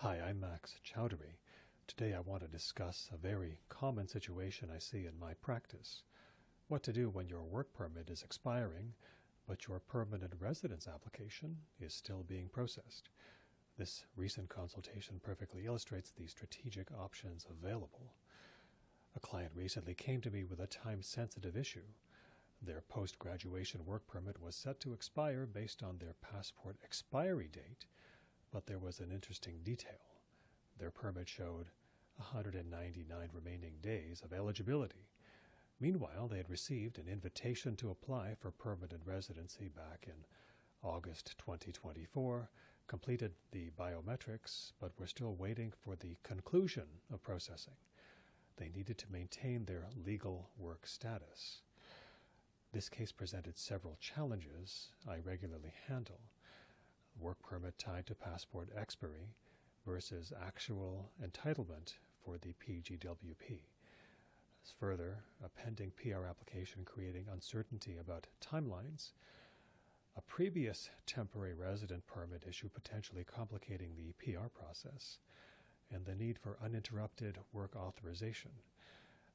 Hi, I'm Max Chaudhary. Today I want to discuss a very common situation I see in my practice. What to do when your work permit is expiring, but your permanent residence application is still being processed. This recent consultation perfectly illustrates the strategic options available. A client recently came to me with a time-sensitive issue. Their post-graduation work permit was set to expire based on their passport expiry date, but there was an interesting detail. Their permit showed 199 remaining days of eligibility. Meanwhile, they had received an invitation to apply for permanent residency back in August 2024, completed the biometrics, but were still waiting for the conclusion of processing. They needed to maintain their legal work status. This case presented several challenges I regularly handle. Work permit tied to passport expiry versus actual entitlement for the PGWP. Further, a pending PR application creating uncertainty about timelines, a previous temporary resident permit issue potentially complicating the PR process, and the need for uninterrupted work authorization.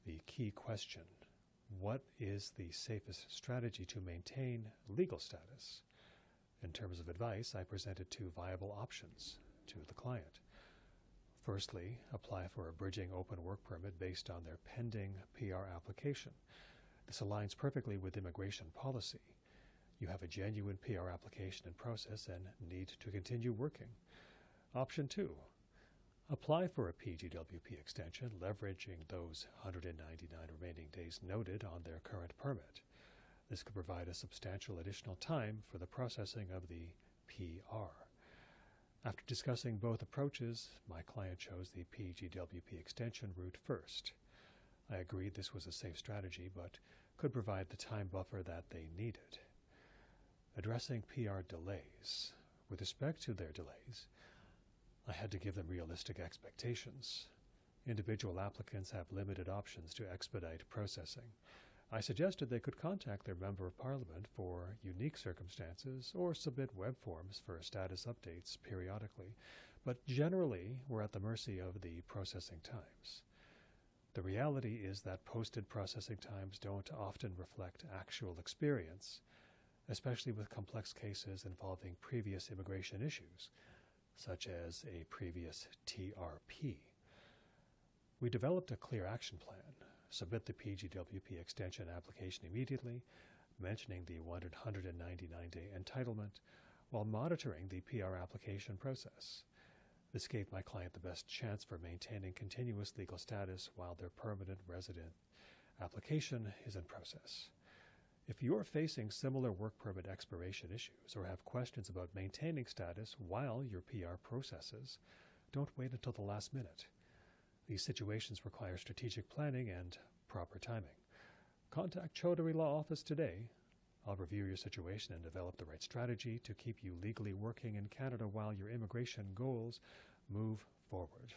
The key question: what is the safest strategy to maintain legal status? In terms of advice, I presented two viable options to the client. Firstly, apply for a bridging open work permit based on their pending PR application. This aligns perfectly with immigration policy. You have a genuine PR application in process and need to continue working. Option two, apply for a PGWP extension, leveraging those 199 remaining days noted on their current permit. This could provide a substantial additional time for the processing of the PR. After discussing both approaches, my client chose the PGWP extension route first. I agreed this was a safe strategy, but could provide the time buffer that they needed. Addressing PR delays. With respect to their delays, I had to give them realistic expectations. Individual applicants have limited options to expedite processing. I suggested they could contact their Member of Parliament for unique circumstances or submit web forms for status updates periodically, but generally we're at the mercy of the processing times. The reality is that posted processing times don't often reflect actual experience, especially with complex cases involving previous immigration issues, such as a previous TRP. We developed a clear action plan. Submit the PGWP extension application immediately, mentioning the 199-day entitlement, while monitoring the PR application process. This gave my client the best chance for maintaining continuous legal status while their permanent resident application is in process. If you're facing similar work permit expiration issues or have questions about maintaining status while your PR processes, don't wait until the last minute. These situations require strategic planning and proper timing. Contact Chaudhary Law Office today. I'll review your situation and develop the right strategy to keep you legally working in Canada while your immigration goals move forward.